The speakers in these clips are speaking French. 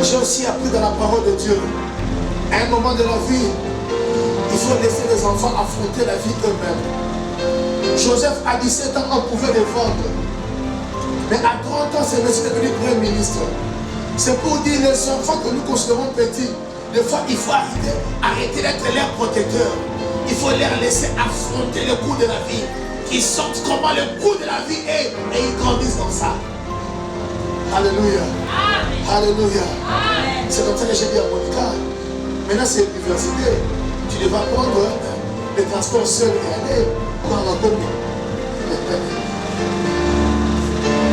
J'ai aussi appris dans la parole de Dieu, à un moment de la vie, il faut laisser les enfants affronter la vie eux-mêmes. Joseph, à 17 ans, on pouvait les vendre. Mais à 30 ans, c'est monsieur devenu premier ministre. C'est pour dire les enfants que nous considérons petits, des fois, il faut arrêter d'être leurs protecteurs. Il faut leur laisser affronter le coup de la vie. Qu'ils sentent comment le coup de la vie est et ils grandissent dans ça. Alléluia. Amen. Alléluia. Amen. C'est comme ça que j'ai dit à Monica. Maintenant, c'est l'université. Tu devras prendre les transports seuls et aller dans la commune.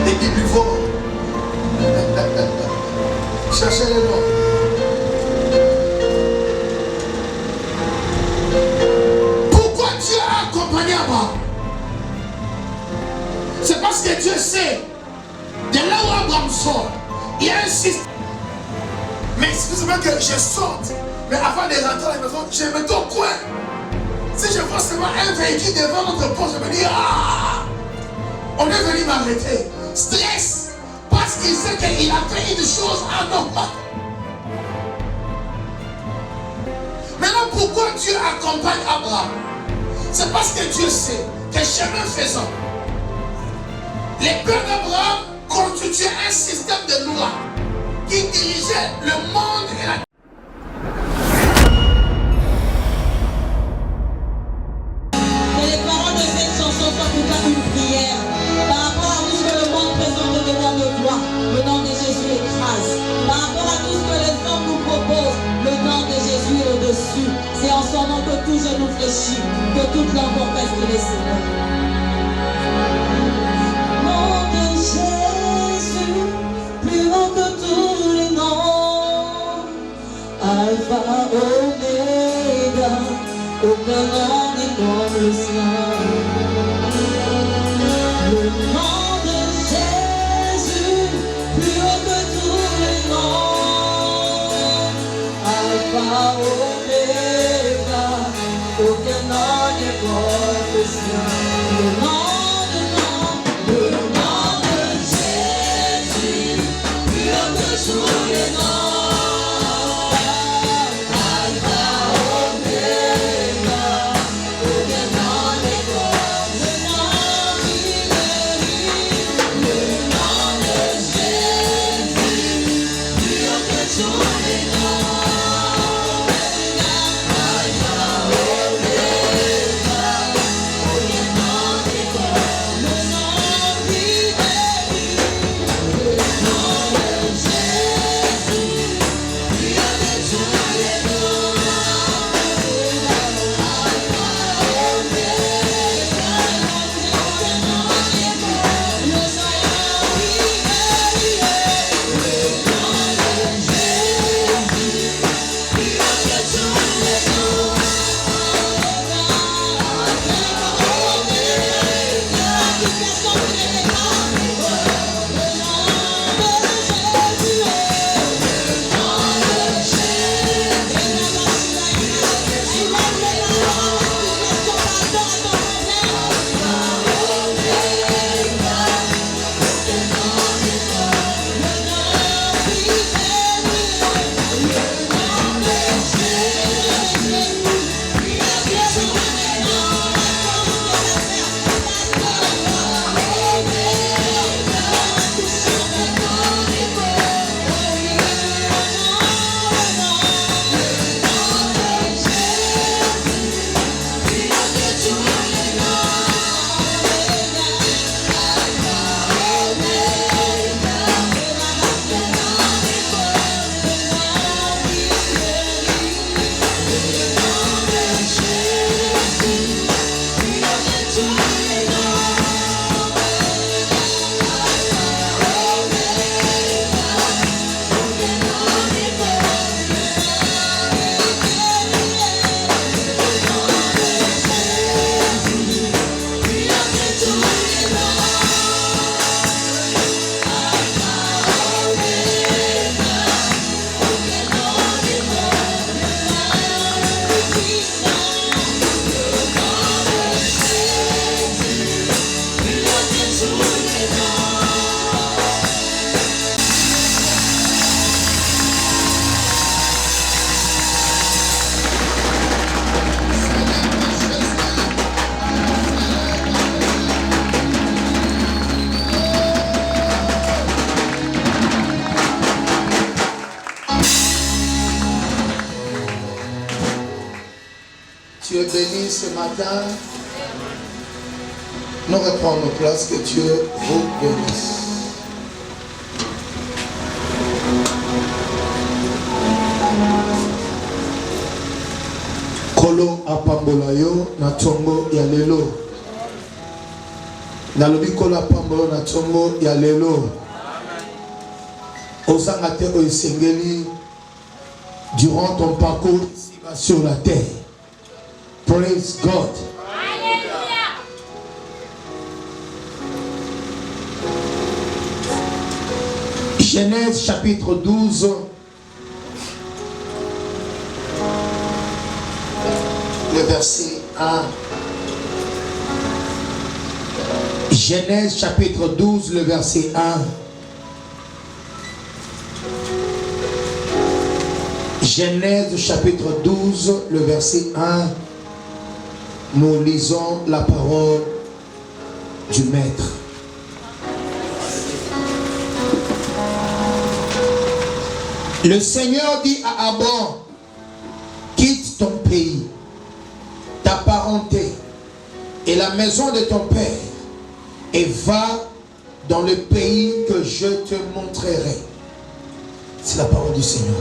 Des bibliothèques. Cherchez les noms. Pourquoi Dieu a accompagné Abraham? C'est parce que Dieu sait, de là où Abraham sort, il y a un système. Mais excusez-moi que je sorte, mais avant de rentrer à la maison, je me mets au coin. Si je vois seulement un véhicule devant notre porte, je me dis, ah, on est venu m'arrêter. Stress, parce qu'il sait qu'il a fait une chose anormale. Maintenant, pourquoi Dieu accompagne Abraham? C'est parce que Dieu sait que chemin faisant, les pères d'Abraham constituaient un système de loi qui dirigeait le monde et la le nom de Jésus écrase. Par rapport à tout ce que les hommes nous proposent, le nom de Jésus est au-dessus. C'est en son nom que tout genou fléchit, que toute langue confesse qu'il est Seigneur. Nom de Jésus, plus haut que tous les noms. Alpha, Oméga, aucun nom n'est comme le sien. Le nom Oméga, aucun nom n'est comme le sien. Le nom de Jésus, plus haut que tous les noms. Alpha, Oméga, aucun nom n'est comme le nom le nom de Jésus, plus haut que tous les noms. Jésus. es béni ce matin. Nous reprenons nos places, que Dieu vous bénisse. Kolo apambola yo na tongo ya lelo. Nalobi kolo apambola na tongo ya lelo. Osanga te oisengeli durant ton parcours sur la terre. Praise God. Genèse chapitre 12. Le verset 1. Genèse chapitre 12, le verset 1. Genèse chapitre 12, le verset 1. Nous lisons la parole du Maître. Le Seigneur dit à Abraham, quitte ton pays, ta parenté et la maison de ton père et va dans le pays que je te montrerai. C'est la parole du Seigneur.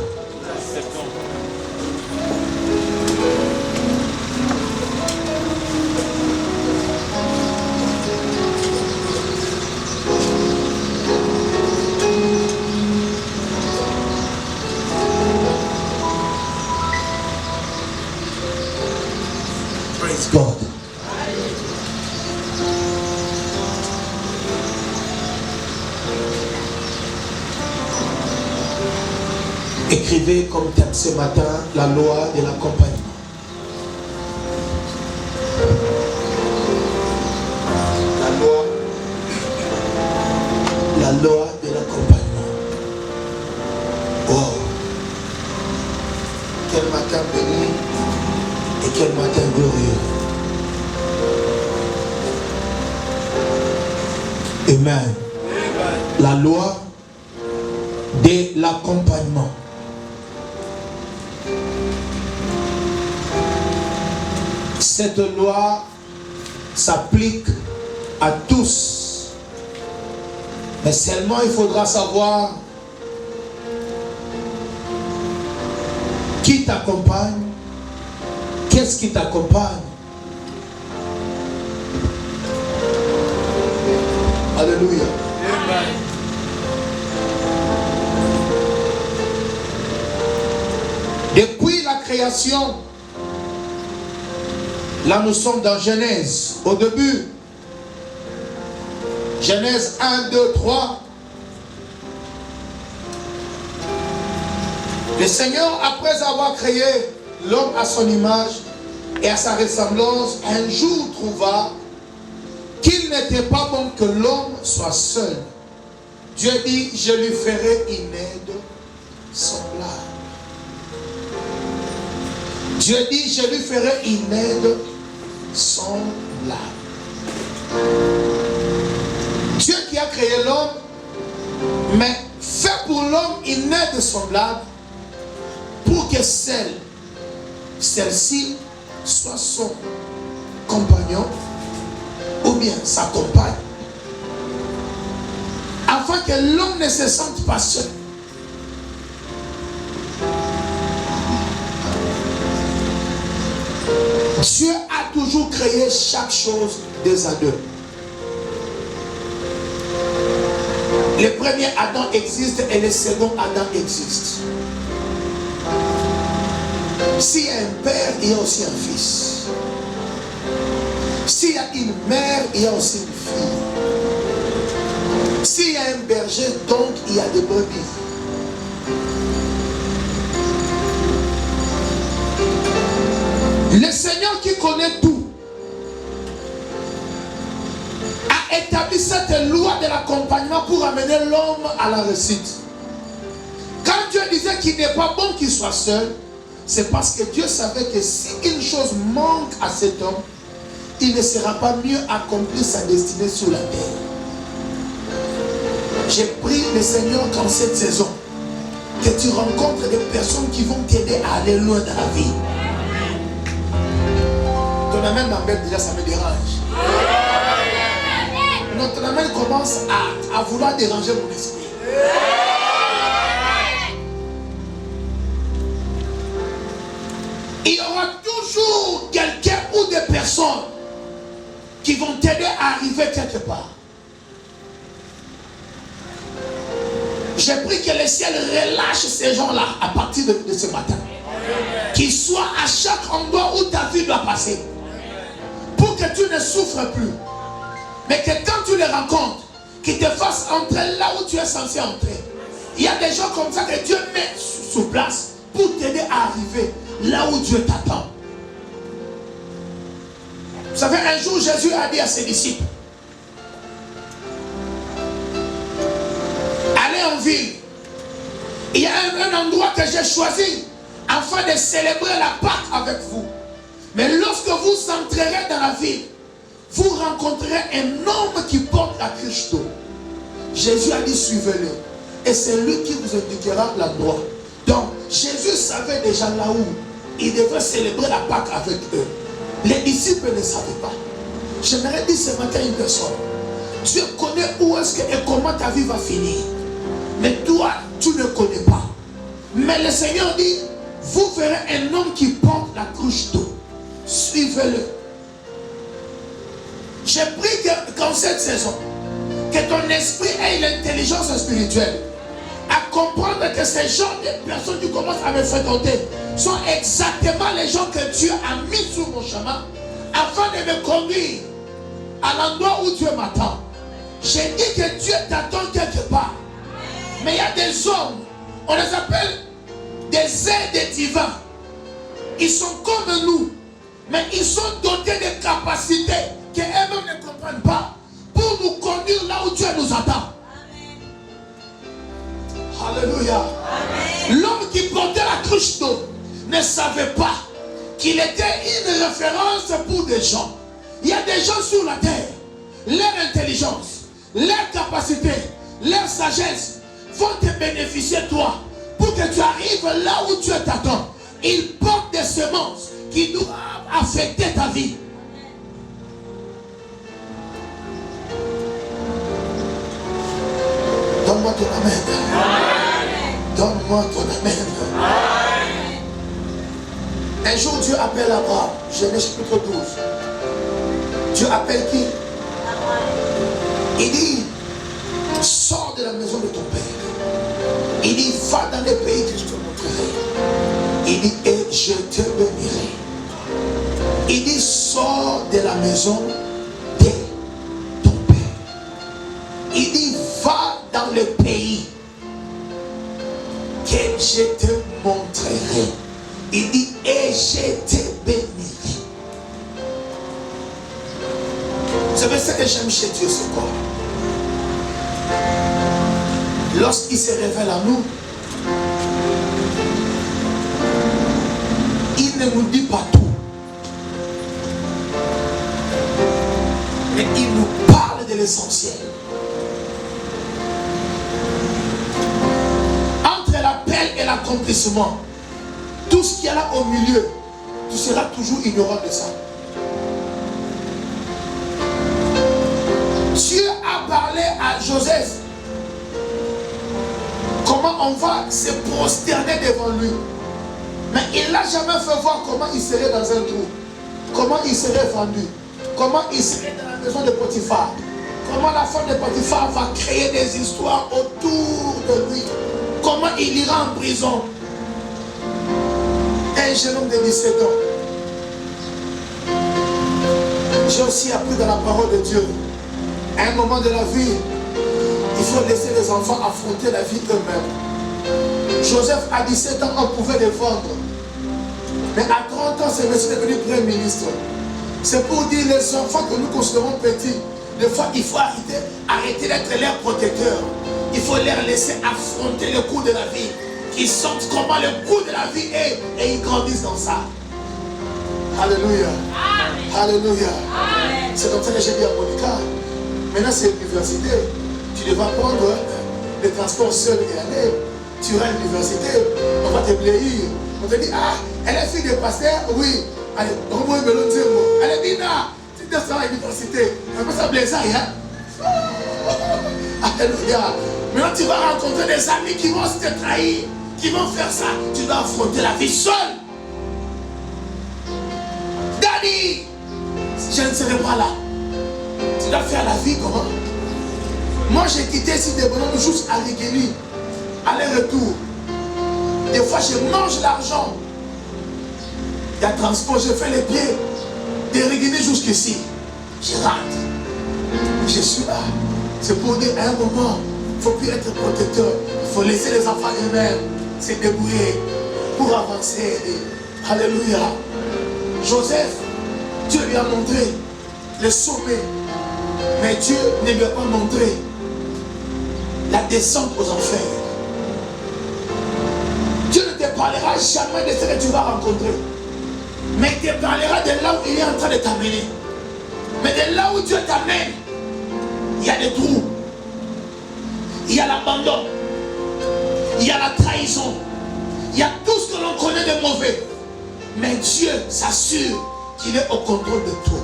Praise God. Écrivez comme thème ce matin la loi de l'accompagnement. La loi de l'accompagnement. Wow. Quel matin béni et quel matin glorieux. Amen. La loi de l'accompagnement. Cette loi s'applique à tous. Mais seulement il faudra savoir qui t'accompagne, qu'est-ce qui t'accompagne. Alléluia. Amen. Depuis la création, là nous sommes dans Genèse, au début. Genèse 1, 2, 3. Le Seigneur, après avoir créé l'homme à son image et à sa ressemblance, un jour trouva qu'il n'était pas bon que l'homme soit seul. Dieu dit, je lui ferai une aide semblable. Dieu dit, je lui ferai une aide semblable. Dieu qui a créé l'homme, mais fait pour l'homme une aide semblable pour que celle-ci soit son compagnon ou bien sa compagne, afin que l'homme ne se sente pas seul. Dieu a toujours créé chaque chose deux à deux. Le premier Adam existe et le second Adam existe. S'il y a un père, il y a aussi un fils. S'il y a une mère, il y a aussi une fille. S'il y a un berger, donc il y a des brebis. Le Seigneur qui connaît tout a établi cette loi de l'accompagnement pour amener l'homme à la réussite. Quand Dieu disait qu'il n'est pas bon qu'il soit seul, c'est parce que Dieu savait que si une chose manque à cet homme, il ne sera pas mieux accomplir sa destinée sur la terre. J'ai prié le Seigneur qu'en cette saison, que tu rencontres des personnes qui vont t'aider à aller loin dans la vie. ton amen m'embête déjà, ça me dérange. Non, ton amen commence à vouloir déranger mon esprit. Il y aura toujours quelqu'un ou des personnes qui vont t'aider à arriver quelque part. J'ai pris que le ciel relâche ces gens-là à partir de ce matin. Qu'ils soient à chaque endroit où ta vie doit passer. Pour que tu ne souffres plus. Mais que quand tu les rencontres, qu'ils te fassent entrer là où tu es censé entrer. Il y a des gens comme ça que Dieu met sous place pour t'aider à arriver là où Dieu t'attend. Vous savez, un jour Jésus a dit à ses disciples, allez en ville. Il y a un endroit que j'ai choisi afin de célébrer la Pâque avec vous. Mais lorsque vous entrerez dans la ville, vous rencontrerez un homme qui porte la cruche d'eau. Jésus a dit, suivez-le. Et c'est lui qui vous indiquera l'endroit. Donc, Jésus savait déjà là où il devait célébrer la Pâque avec eux. Les disciples ne savaient pas. J'aimerais dire ce matin à une personne, Dieu connaît où est-ce que et comment ta vie va finir. Mais toi, tu ne connais pas. Mais le Seigneur dit, vous verrez un homme qui porte la cruche d'eau. Suivez-le. J'ai pris qu'en cette saison, que ton esprit ait l'intelligence spirituelle à comprendre que ces gens, les personnes qui commencent à me fréquenter, sont exactement les gens que Dieu a mis sur mon chemin afin de me conduire à l'endroit où Dieu m'attend. J'ai dit que Dieu t'attend quelque part. Mais il y a des hommes, on les appelle des aides divins. Ils sont comme nous, mais ils sont dotés de capacités qu'eux-mêmes ne comprennent pas pour nous conduire là où Dieu nous attend. Alléluia. L'homme qui portait la cruche d'eau ne savait pas qu'il était une référence pour des gens. Il y a des gens sur la terre, leur intelligence, leur capacité, leur sagesse vont te bénéficier toi pour que tu arrives là où Dieu t'attend. Ils portent des semences qui doivent affecter ta vie. Donne-moi ton amen. Donne-moi ton amen. Un jour Dieu appelle Abraham, Genèse chapitre 12. Dieu appelle qui? Il dit, sors de la maison de ton père. Il dit, va dans le pays que je te montrerai. Il dit, et je te bénirai. Il dit, sors de la maison de ton père. Il dit, va dans le pays que je te montrerai. Il dit, et je te bénirai. Vous savez ce que j'aime chez Dieu, c'est quoi? Lorsqu'il se révèle à nous, il ne nous dit pas tout. Mais il nous parle de l'essentiel. Entre l'appel et l'accomplissement, tout ce qu'il y a là au milieu, tu seras toujours ignorant de ça. Dieu a parlé à Joseph comment on va se prosterner devant lui. Mais il n'a jamais fait voir comment il serait dans un trou, comment il serait vendu, comment il serait dans la maison de Potiphar, comment la femme de Potiphar va créer des histoires autour de lui, comment il ira en prison. Un jeune homme de 17 ans. J'ai aussi appris dans la parole de Dieu, à un moment de la vie, il faut laisser les enfants affronter la vie eux-mêmes. Joseph, à 17 ans, on pouvait les vendre. Mais à 30 ans, ce monsieur est devenu Premier ministre. C'est pour dire les enfants que nous considérons petits, des fois, il faut arrêter d'être leurs protecteurs. Il faut leur laisser affronter le coup de la vie. Qu'ils sentent comment le coup de la vie est et ils grandissent dans ça. Alléluia. Amen. Alléluia. C'est comme ça que j'ai dit à Monica. Maintenant, c'est l'université. Tu devras prendre le transport seul et aller. Tu iras à l'université. On va te bléir. On te dit, ah, elle est fille de pasteur. Oui. Allez, remonte le Dieu. Allez, Bina, tu descends à l'université. On peut s'appeler ça, hein? Alléluia. Maintenant, tu vas rencontrer des amis qui vont te trahir, qui vont faire ça. Tu dois affronter la vie seule. Daddy, je ne serai pas là. Tu dois faire la vie comment? Moi, j'ai quitté ici des bonhommes juste à Rigeli. Aller-retour. Des fois, je mange l'argent. Il y a transport, je fais les pieds. De Rigeli jusqu'ici. Je rentre. Je suis là. C'est pour dire à un moment, il ne faut plus être protecteur. Il faut laisser les enfants eux-mêmes se débrouiller pour avancer. Alléluia. Joseph, Dieu lui a montré le sommet. Mais Dieu ne lui a pas montré la descente aux enfers. Dieu ne te parlera jamais de ce que tu vas rencontrer. Mais il te parlera de là où il est en train de t'amener. Mais de là où Dieu t'amène, il y a des trous. Il y a l'abandon. Il y a la trahison. Il y a tout ce que l'on connaît de mauvais. Mais Dieu s'assure qu'il est au contrôle de tout.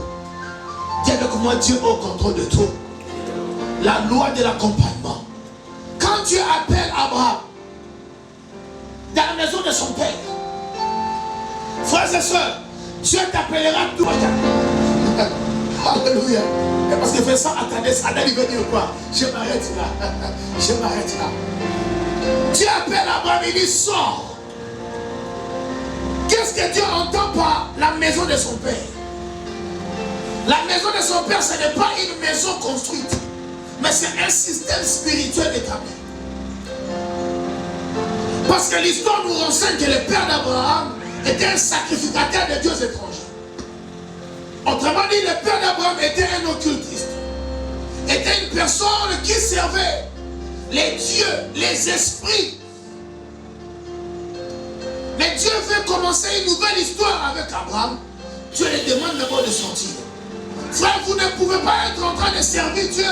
Dis avec moi, Dieu est au contrôle de tout. La loi de l'accompagnement. Quand Dieu appelle Abraham dans la maison de son père, frères et sœurs, Dieu t'appellera tout. Alléluia. Et parce que fait ça, attendez, ça il veut dire quoi? Je m'arrête là. Je m'arrête là. Dieu appelle Abraham, il dit sors. Qu'est-ce que Dieu entend par la maison de son père? La maison de son père, ce n'est pas une maison construite, mais c'est un système spirituel établi. Parce que l'histoire nous renseigne que le père d'Abraham était un sacrificateur de dieux étrangers. Autrement dit, le père d'Abraham était un occultiste. Était une personne qui servait les dieux, les esprits. Mais Dieu veut commencer une nouvelle histoire avec Abraham. Dieu lui demande d'abord de sortir. Frère, vous ne pouvez pas être en train de servir Dieu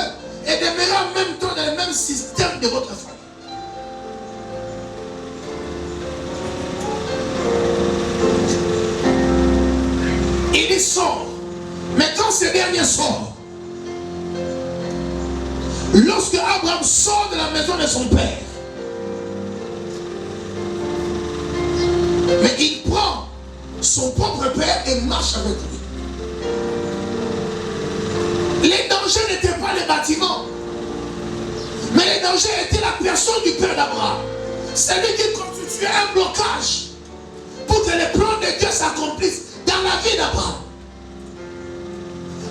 et demeurer en même temps dans le même système de votre famille. Il dit sort. Mais quand ce dernier sort, lorsque Abraham sort de la maison de son père, mais il prend son propre père et marche avec lui. Les dangers n'étaient pas les bâtiments, mais les dangers étaient la personne du père d'Abraham. C'est lui qui constituait un blocage pour que les plans de Dieu s'accomplissent dans la vie d'Abraham.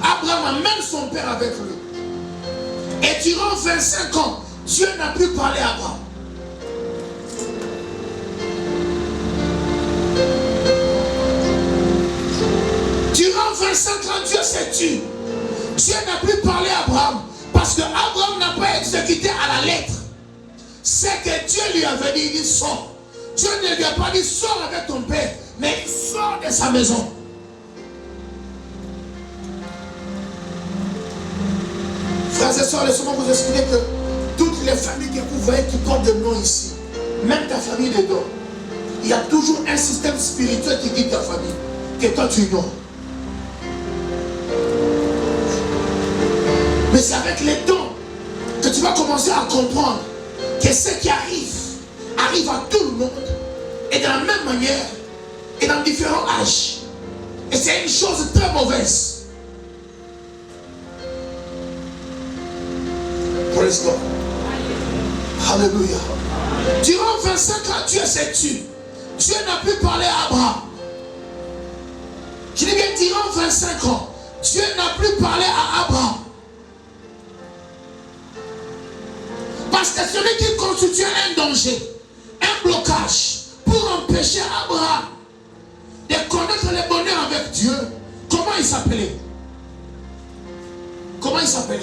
Abraham amène son père avec lui. Et durant 25 ans, Dieu n'a plus parlé à Abraham. Durant 25 ans, Dieu s'est tué. Dieu n'a plus parlé à Abraham parce que Abraham n'a pas exécuté à la lettre. C'est que Dieu lui avait dit, il sort. Dieu ne lui a pas dit, sors avec ton père, mais il sort de sa maison. Frères et sœurs, laissez-moi vous expliquer que toutes les familles que vous voyez qui portent des noms ici, même ta famille dedans, il y a toujours un système spirituel qui guide ta famille, que toi tu ignores. Mais c'est avec les temps que tu vas commencer à comprendre que ce qui arrive à tout le monde et de la même manière et dans différents âges. Et c'est une chose très mauvaise. Praise God. Alléluia. Durant 25 ans, Dieu s'est tué. Dieu n'a plus parlé à Abraham. Je dis bien, durant 25 ans, Dieu n'a plus parlé à Abraham. Parce que celui qui constitue un danger, un blocage pour empêcher Abraham de connaître le bonheur avec Dieu, comment il s'appelait? Comment il s'appelait?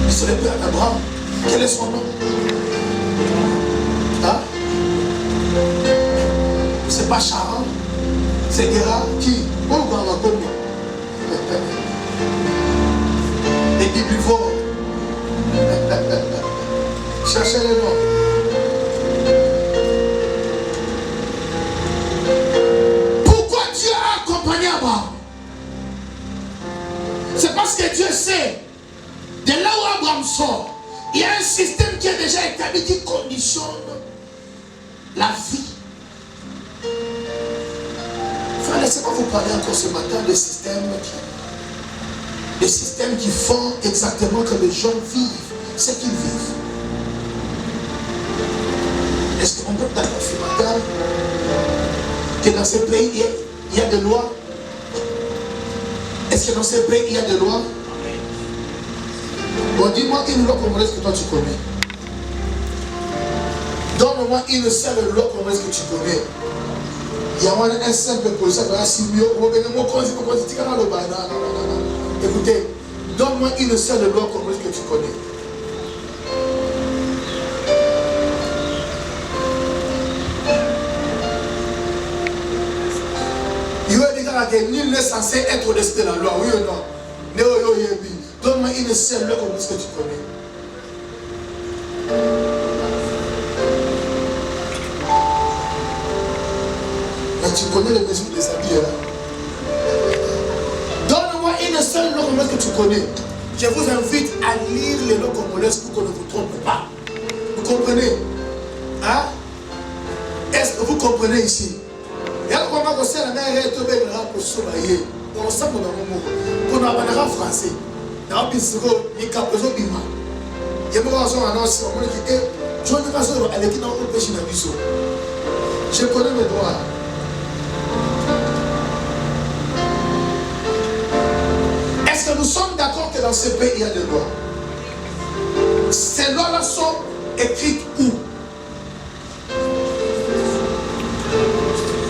C'est le père d'Abraham. Quel est son nom? Hein? C'est pas Charan, c'est Gérard qui? Oh, on va connaître. Et qui plus fort. Cherchez le nom. sait, de là où Abraham sort, il y a un système qui est déjà établi qui conditionne la vie. Frère, laissez-moi vous parler encore ce matin de systèmes qui font exactement que les gens vivent ce qu'ils vivent. Est-ce qu'on peut d'accord ce matin que dans ce pays il y a des lois? Est-ce que dans ce pays il y a des lois? Bon, dis-moi une loi congolaise que toi tu connais. Donne-moi une seule loi congolaise que tu connais. Il y a un simple policier qui va dire écoutez, donne-moi une seule loi congolaise que tu connais. Il va dire que nul n'est censé être au-dessus de la loi, oui ou non? Donne-moi une seule loi congolaise que tu connais. Mais tu connais les mesures des habits là. Donne-moi une seule loi congolaise que tu connais. Je vous invite à lire les lois congolaises pour qu'on ne vous trompe pas. Vous comprenez? Hein? Est-ce que vous comprenez ici? Il y a le moment où c'est la mère est tombée dans la position baillée. On sait qu'on a un mot. Qu'on a un français. Dans le bisco, il y a un peu de bima. Il y a un peu de annonce. On dit que je ne sais pas si elle est dans le péché dans le bisou. Je connais mes droits. Est-ce que nous sommes d'accord que dans ce pays il y a des lois? Ces lois-là sont écrites où?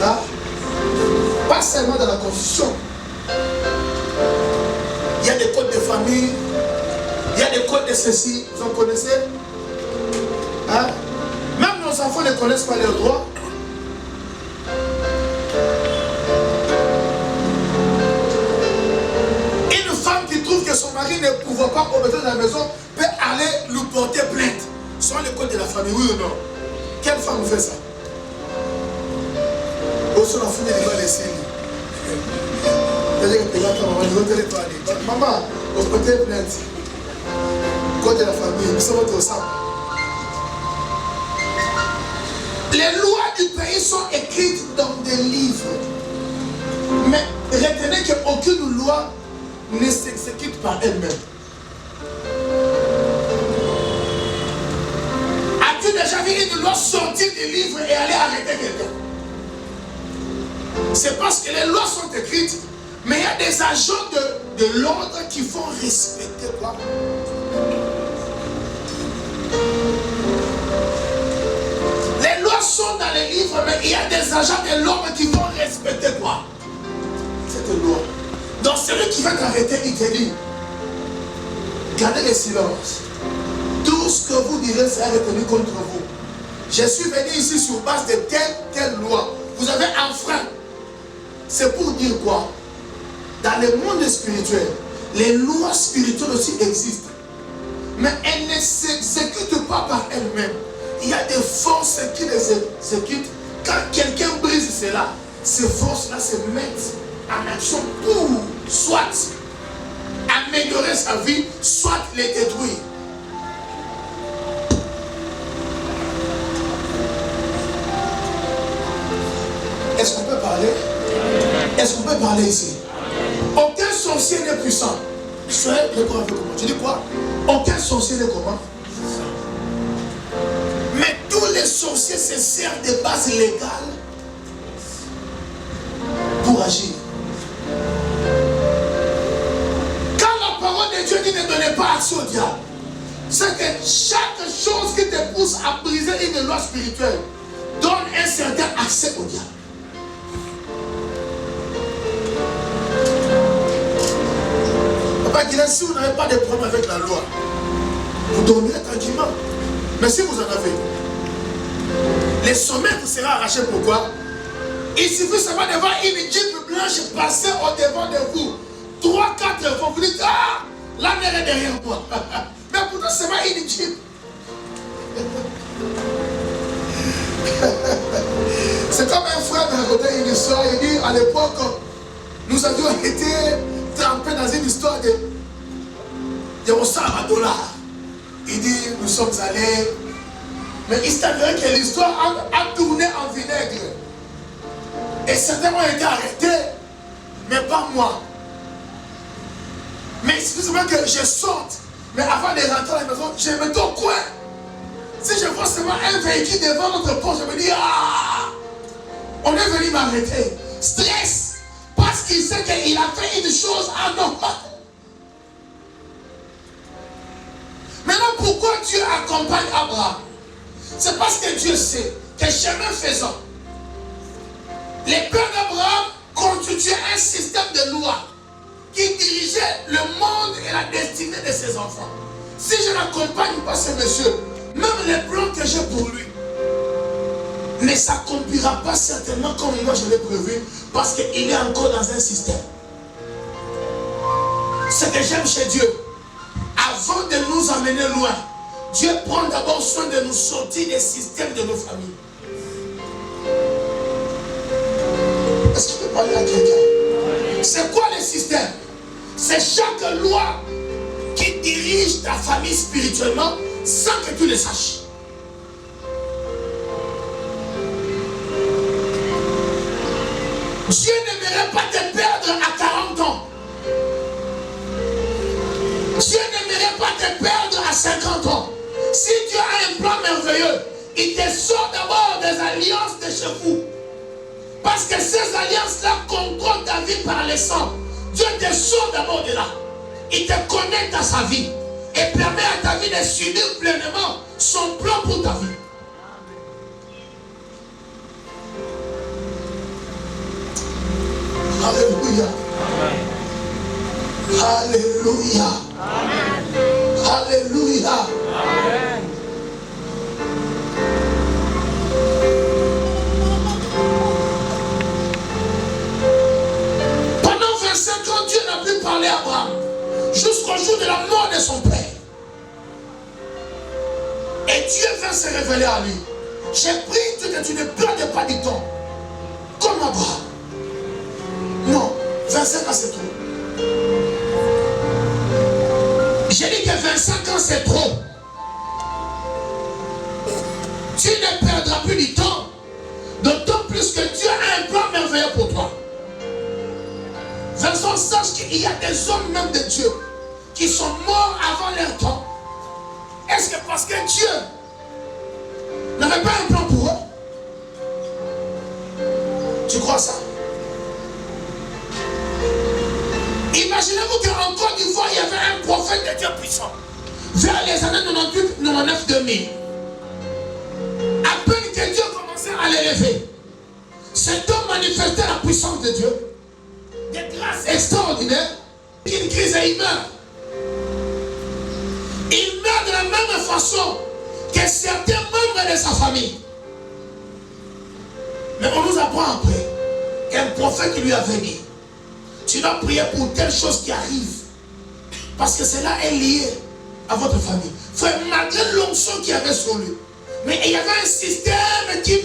Hein? Pas seulement dans la Constitution. Il y a des codes de famille, il y a des codes de ceci, vous en connaissez? Hein? Même nos enfants ne connaissent pas leurs droits. Une femme qui trouve que son mari ne pouvait pas obéir dans la maison peut aller lui porter plainte. Selon le code de la famille, oui ou non? Quelle femme fait ça? Aussi la fille de laisser. Maman, on peut porter plainte. Code de la famille, nous sommes tous ensemble. Les lois du pays sont écrites dans des livres. Mais retenez qu'aucune loi ne s'exécute par elle-même. As-tu déjà vu une loi sortir du livre et aller arrêter quelqu'un? C'est parce que les lois sont écrites, mais il y a des agents de l'ordre qui font respecter quoi? Les lois sont dans les livres, mais il y a des agents de l'ordre qui vont respecter quoi? Cette loi. Donc celui qui va t'arrêter, il te dit, gardez le silence. Tout ce que vous direz sera retenu contre vous. Je suis venu ici sur base de telle loi. Vous avez enfreint. C'est pour dire quoi? Dans le monde spirituel, les lois spirituelles aussi existent. Mais elles ne s'exécutent pas par elles-mêmes. Il y a des forces qui les exécutent. Quand quelqu'un brise cela, ces forces-là se mettent en action pour soit améliorer sa vie, soit les détruire. Est-ce qu'on peut parler? Est-ce qu'on peut parler ici? Aucun sorcier n'est puissant. Soyez d'accord avec moi. Tu dis quoi? Aucun sorcier n'est comment? Mais tous les sorciers se servent de bases légales pour agir. Quand la parole de Dieu dit ne donnez pas accès au diable, c'est que chaque chose qui te pousse à briser une loi spirituelle donne un certain accès au diable. Si vous n'avez pas de problème avec la loi, vous dormirez tranquillement. Mais si vous en avez, les sommets vous seront arrachés. Pourquoi? Il suffit seulement de voir une Jeep blanche passer au devant de vous. 3-4 fois, vous dites, ah, la mer est derrière moi. Mais pourtant, c'est pas une Jeep. C'est comme un frère m'a raconté une histoire. Il dit, à l'époque, nous avions été trempés dans une histoire de Il y a aussi un dollar. Il dit, nous sommes allés. Mais il s'est avéré que l'histoire a tourné en vinaigre. Et certains ont été arrêtés, mais pas moi. Mais excusez-moi que je sorte. Mais avant de rentrer à la maison, je me mets au coin. Si je vois seulement un véhicule devant notre porte, je me dis, ah, on est venu m'arrêter. Stress. Parce qu'il sait qu'il a fait une chose anormale. Maintenant, pourquoi Dieu accompagne Abraham? C'est parce que Dieu sait que chemin faisant, les pères d'Abraham constituaient un système de loi qui dirigeait le monde et la destinée de ses enfants. Si je n'accompagne pas ce monsieur, même les plans que j'ai pour lui ne s'accomplira pas certainement comme moi je l'ai prévu, parce qu'il est encore dans un système. Ce que j'aime chez Dieu, avant de nous emmener loin, Dieu prend d'abord soin de nous sortir des systèmes de nos familles. Est-ce que je peux parler à quelqu'un? C'est quoi le système? C'est chaque loi qui dirige ta famille spirituellement sans que tu le saches. Dieu n'aimerait pas te perdre à 40 ans. Dieu n'aimerait pas te perdre à 50 ans. Si Dieu a un plan merveilleux, il te sort d'abord des alliances de chez vous. Parce que ces alliances-là contrôlent ta vie par le sang. Dieu te sort d'abord de là. Il te connecte à sa vie. Et permet à ta vie de subir pleinement son plan pour ta vie. Alléluia. Alléluia. Alléluia. Pendant 25 ans, Dieu n'a plus parlé à Abraham. Jusqu'au jour de la mort de son père. Et Dieu vint se révéler à lui. J'ai pris que tu ne perdes pas du temps. Comme Abraham. Non, 25 ans c'est trop. J'ai dit que 25 ans c'est trop. Tu ne perdras plus du temps. D'autant plus que Dieu a un plan merveilleux pour toi. Vincent, sache qu'il y a des hommes même de Dieu qui sont morts avant leur temps. Est-ce que parce que Dieu n'avait pas un plan pour eux? Tu crois ça? Imaginez-vous qu'en Côte d'Ivoire, il y avait un prophète de Dieu puissant. Vers les années 98, 99, 2000. À peine que Dieu commençait à l'élever, cet homme manifestait la puissance de Dieu. Des grâces extraordinaires. Une crise et il meurt. Il meurt de la même façon que certains membres de sa famille. Mais on nous apprend après qu'un prophète lui avait dit, tu dois prier pour telle chose qui arrive. Parce que cela est lié à votre famille. Frère, malgré l'onction qu'il y avait sur lui. Mais il y avait un système qui...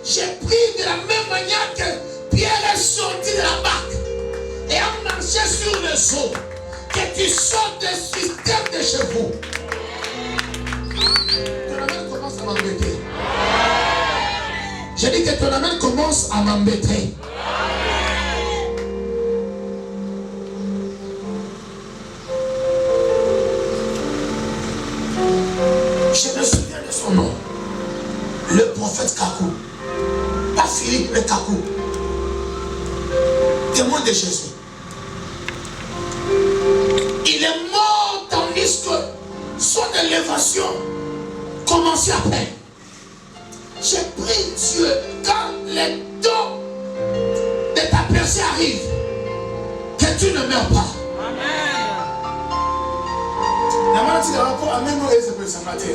J'ai pris de la même manière que Pierre est sorti de la barque et a marché sur le eau. Que tu sortes du système de chez vous. Ton amène commence à m'embêter. J'ai dit que ton amène commence à m'embêter. Je me souviens de son nom. Le prophète Kakou. Pas Philippe, mais Kakou. Témoin de Jésus. Il est mort tandis que son élévation commençait à peine. J'ai pris Dieu quand les temps de ta percée arrivent, que tu ne meurs pas. Amen. La maladie de rapport à même nous et ce matin.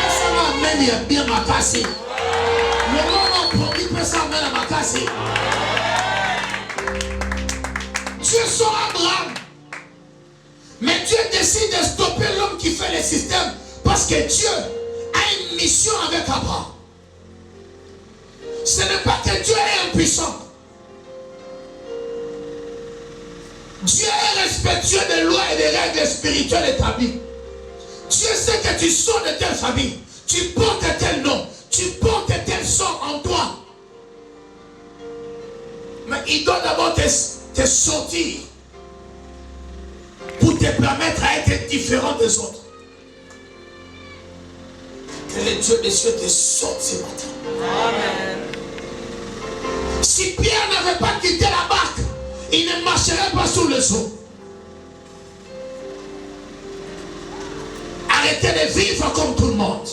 Ça m'amène il y a bien ma casse. Le moment promis peut s'amener à ma casse. Dieu sort Abraham. Mais Dieu décide de stopper l'homme qui fait le système parce que Dieu a une mission avec Abraham. Ce n'est pas que Dieu est impuissant. Dieu est respectueux des lois et des règles spirituelles établies. Dieu sait que tu sors de telle famille, tu portes tel nom, tu portes tel sort en toi. Mais il doit d'abord te sortir pour te permettre à être différent des autres. Que le Dieu des cieux te sorte ce matin. Amen. Si Pierre n'avait pas quitté la barque, il ne marcherait pas sur le eaux. Arrêtez de vivre comme tout le monde.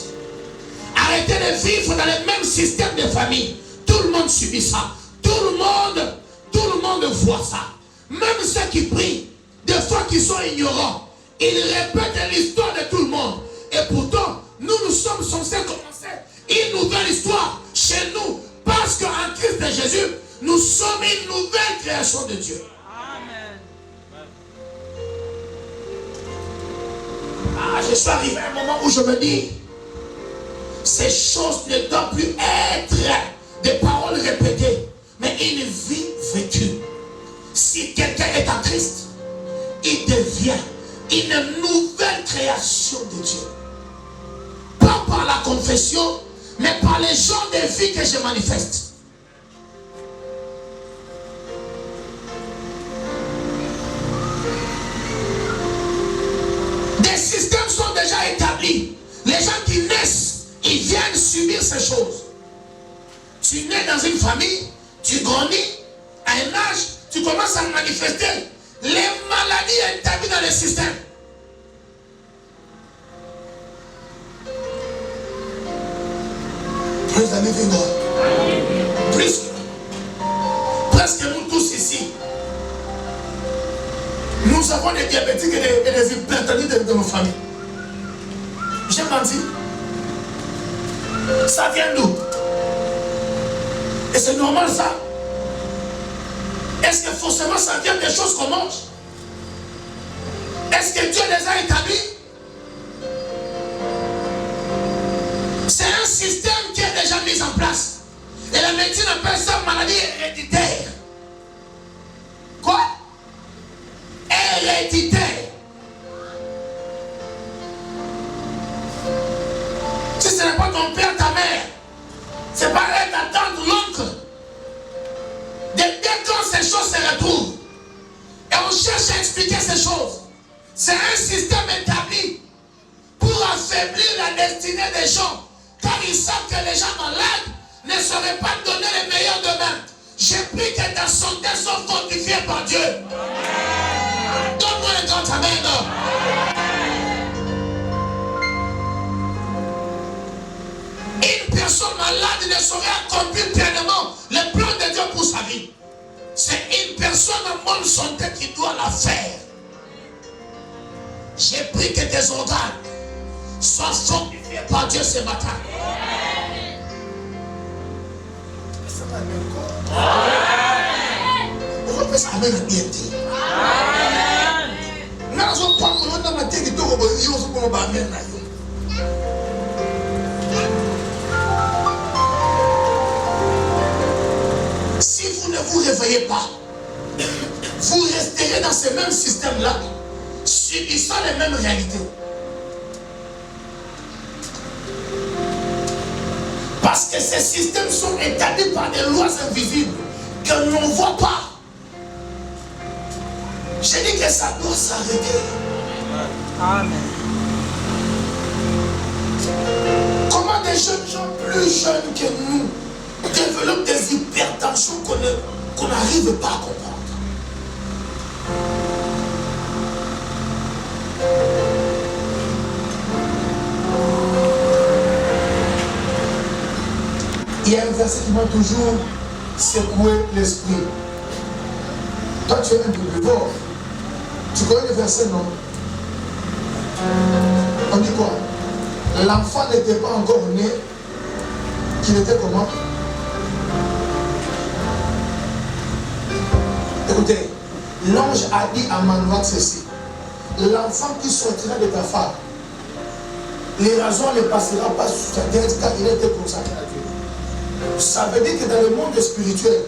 Arrêtez de vivre dans le même système de famille. Tout le monde subit ça. Tout le monde voit ça. Même ceux qui prient, des fois qui sont ignorants, ils répètent l'histoire de tout le monde. Et pourtant, nous sommes censés commencer une nouvelle histoire chez nous. Parce qu'en Christ de Jésus, nous sommes une nouvelle création de Dieu. Amen. Je suis arrivé à un moment où je me dis, ces choses ne doivent plus être des paroles répétées, mais une vie vécue. Si quelqu'un est en Christ, il devient une nouvelle création de Dieu. Pas par la confession, mais par les genres de vie que je manifeste. Des systèmes sont déjà établis. Les gens qui naissent, ils viennent subir ces choses. Tu nais dans une famille, tu grandis, à un âge, tu commences à manifester les maladies établies dans le système. Plus amis vivants. Plus. Presque nous tous ici. Nous avons des diabétiques et des hypertendus de nos familles. J'ai menti. Ça vient d'où? Et c'est normal ça? Est-ce que forcément ça vient des choses qu'on mange? Est-ce que Dieu les a établis? C'est un système qui est déjà mis en place. Et la médecine appelle ça maladie héréditaire. Quoi? Héréditaire. Si ce n'est pas ton père, ta mère, c'est pas elle, ta tante, l'oncle. Dès quand ces choses se retrouvent, et on cherche à expliquer ces choses, c'est un système établi pour affaiblir la destinée des gens. Car ils savent que les gens malades ne sauraient pas donner les meilleurs d'eux-mêmes. J'ai pris que ta santé soit fortifiée par Dieu. Donne-moi un grand amen. Une personne malade ne saurait accomplir pleinement le plan de Dieu pour sa vie. C'est une personne en bonne santé qui doit la faire. J'ai pris que tes organes soient fortifiés par Dieu ce matin. Pourquoi peut-ce que Amen a bien dit? Si vous ne vous réveillez pas, vous resterez dans ce même système-là, subissant les mêmes réalités. Parce que ces systèmes sont établis par des lois invisibles que l'on ne voit pas. J'ai dit que ça doit s'arrêter. Amen. Comment des jeunes gens plus jeunes que nous développent des hypertensions qu'on n'arrive pas à comprendre? Il y a un verset qui m'a toujours secoué l'esprit. Toi, tu es un peu fort. Tu connais le verset, non? On dit quoi? L'enfant n'était pas encore né. Qu'il était comment? Écoutez, l'ange a dit à Manoah ceci: l'enfant qui sortira de ta femme, les raisons ne passera pas sur ta tête car il a été consacré à Dieu. Ça veut dire que dans le monde spirituel,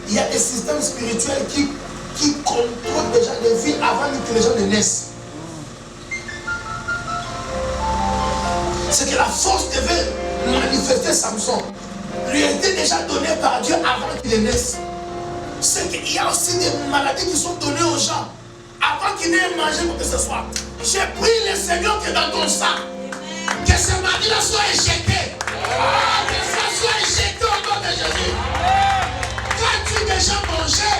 il y a des systèmes spirituels qui qui contrôle déjà les vies avant que les gens ne naissent. C'est que la force devait manifester Samson. Lui était déjà donnée par Dieu avant qu'il naisse. C'est qu'il y a aussi des maladies qui sont données aux gens avant qu'ils n'aient mangé pour que ce soit. J'ai pris le Seigneur qui est dans ton sang. Que ce maladie-là soit éjecté. Que ça soit éjecté au nom de Jésus. Quand tu as déjà mangé,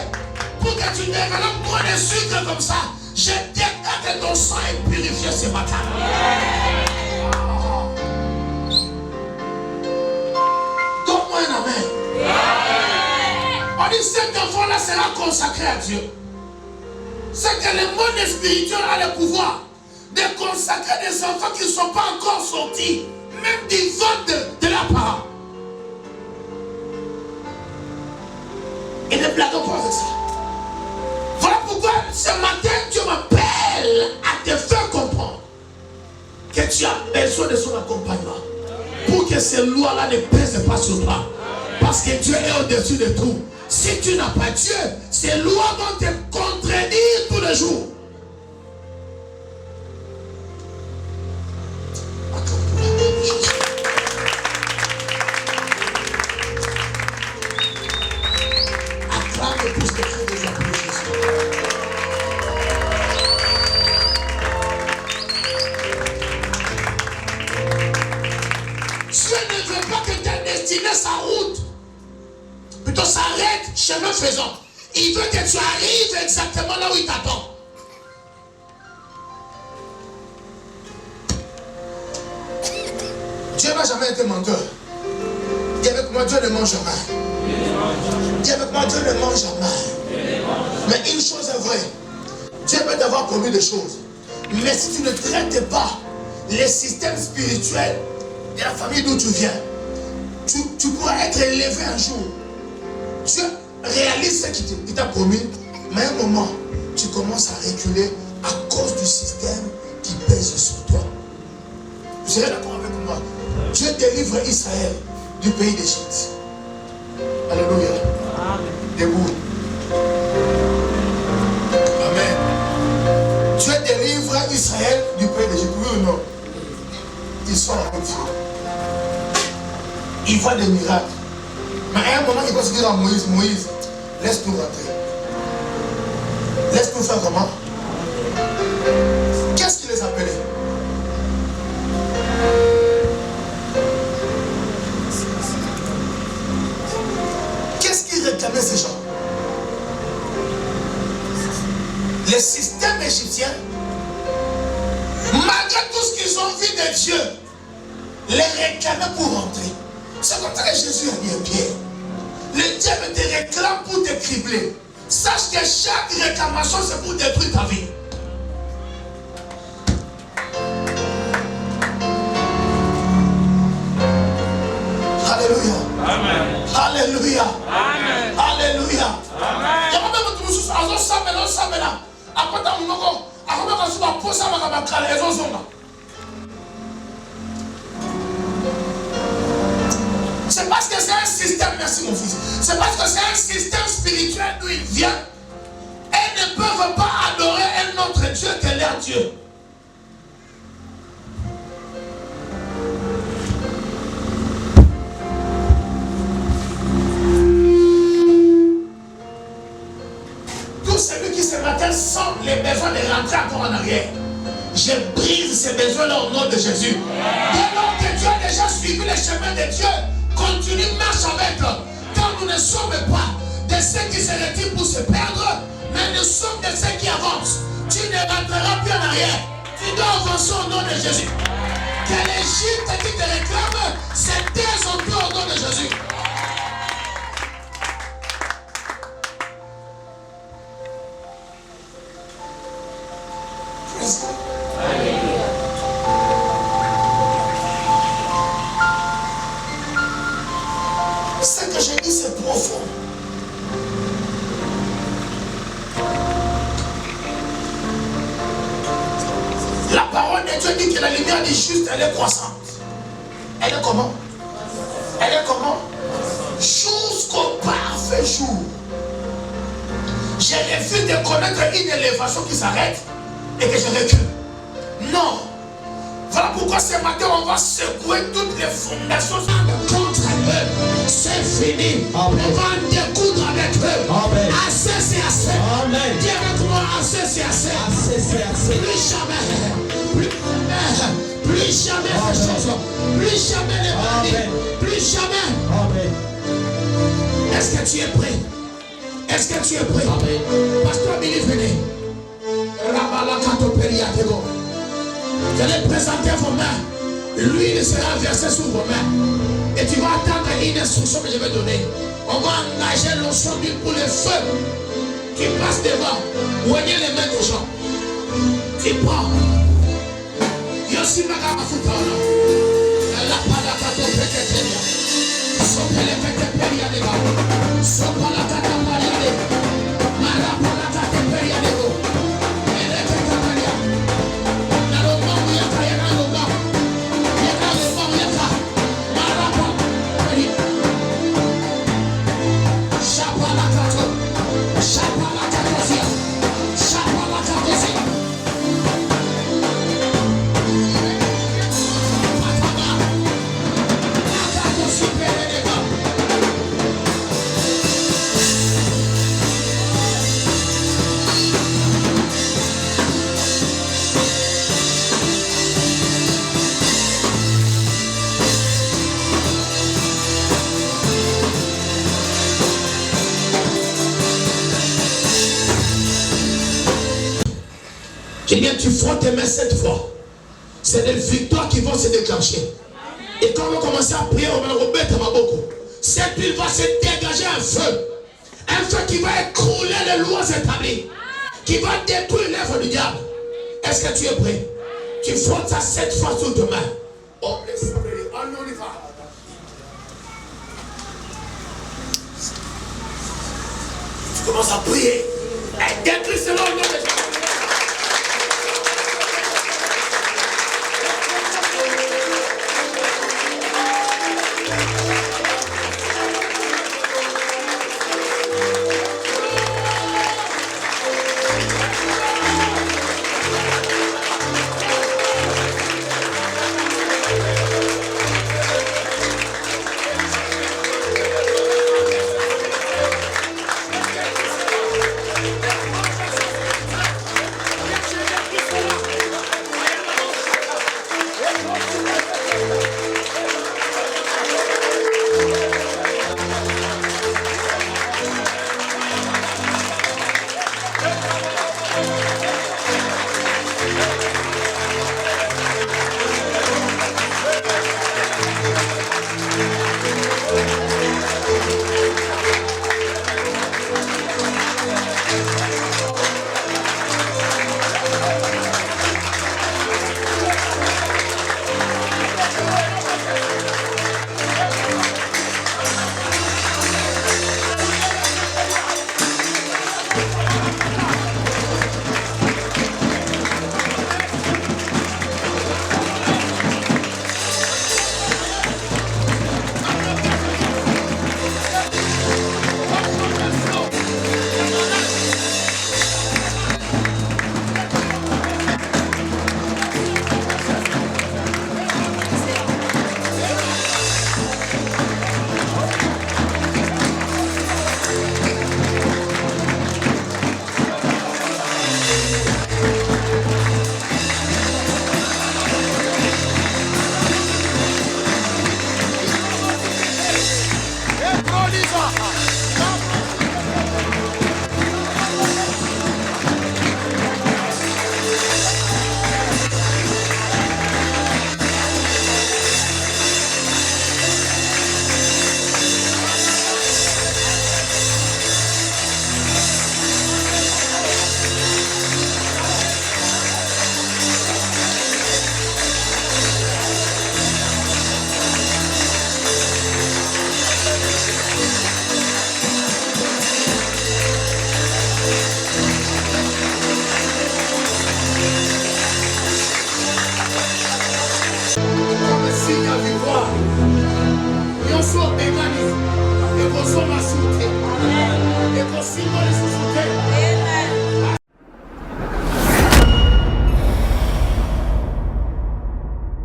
pour que tu développes trop de sucre comme ça, je déclare que ton sang est purifié ce matin. Donne-moi un amen. On dit cet enfant-là sera consacré à Dieu. C'est que le monde spirituel a le pouvoir de consacrer des enfants qui ne sont pas encore sortis, même du ventre de leurs parents. Et ne blaguons pas avec ça. Voilà pourquoi ce matin Dieu m'appelle à te faire comprendre que tu as besoin de son accompagnement pour que ces lois-là ne pèsent pas sur toi. Parce que Dieu est au-dessus de tout. Si tu n'as pas Dieu, ces lois vont te contredire tous les jours. Acclame plus que tu déjà plus Jésus. Dieu ne veut pas que ta destinée s'arrête. Plutôt s'arrête chemin faisant. Il veut que tu arrives exactement là où il t'attend. Dieu n'a jamais été menteur. Dis avec moi, Dieu ne ment jamais. Dis avec moi, Dieu ne ment jamais. Mais une chose est vraie. Dieu peut t'avoir promis des choses. Mais si tu ne traites pas les systèmes spirituels de la famille d'où tu viens, tu pourras être élevé un jour. Dieu réalise ce qu'il t'a promis, mais à un moment, tu commences à reculer à cause du système qui pèse sur toi. Vous serez d'accord avec moi? Dieu délivre Israël du pays d'Égypte. Alléluia. Debout. Amen. Dieu délivre Israël du pays d'Égypte. Oui ou non? Ils sont avec Dieu. Ils voient des miracles. Mais à un moment, il va se dire à Moïse, Moïse, laisse-nous rentrer. Laisse-nous faire comment? Qu'est-ce qu'il les appelait? Qu'est-ce qu'ils réclamaient ces gens? Les systèmes égyptiens, malgré tout ce qu'ils ont vu de Dieu, les réclamaient pour rentrer. C'est comme ça que Jésus a dit à Pierre. Le diable te réclame pour te cribler. Sache que chaque réclamation, c'est pour détruire ta vie. Alléluia. Amen. Alléluia. Amen. Alléluia. Amen. C'est parce que c'est un système, merci mon fils, c'est parce que c'est un système spirituel d'où il vient. Elles ne peuvent pas adorer un autre Dieu que leur Dieu. Tout celui qui ce matin sent les besoins de rentrer encore en arrière, je brise ces besoins-là au nom de Jésus. Dès lors que Dieu a déjà suivi le chemin de Dieu, continue, marche avec eux. Car nous ne sommes pas de ceux qui se retirent pour se perdre, mais nous sommes de ceux qui avancent. Tu ne rentreras plus en arrière. Tu dois avancer au nom de Jésus. Que l'Égypte qui te réclame se taise un peu au nom de Jésus. Ce que j'ai dit, c'est profond. La parole de Dieu dit que la lumière du juste, elle est croissante. Elle est comment? Elle est comment? Jusqu'au parfait jour. J'ai refusé de connaître une élévation qui s'arrête et que je recule. Non. Voilà pourquoi ce matin on va secouer toutes les fondations contre eux. C'est fini. Amen. On va découdre avec eux. Amen. Assez c'est assez. Amen. Dis avec moi, assez c'est assez. Assez c'est assez. Plus jamais. Plus jamais ces choses. Plus jamais les bandits. Plus jamais. Amen. Est-ce que tu es prêt? Est-ce que tu es prêt? Amen. Pasteur Billy, venez. Rabalakato Periatego. Je vais présenter vos mains. L'huile sera versée sur vos mains. Et tu vas attendre une instruction que je vais donner. On va engager l'onction d'huile pour le feu qui passe devant. Voyez les mains des gens. Tu prends. Yossi Magama Futana. La Padakato Peketeria. Sopele Peketeria de Gao. Sopala Katamaria de Marapala Kateperia de Gao. J'ai bien, tu frottes tes mains 7 fois. C'est des victoires qui vont se déclencher. Et quand on va commencer à prier, on va le remettre à Maboko. Cette huile va se dégager un feu. Un feu qui va écrouler les lois établies. Qui va détruire l'œuvre du diable. Est-ce que tu es prêt? Tu frottes ça 7 fois sur tes mains. Oh, on y va. Tu commences à prier. Et détruis selon le nom de Jésus.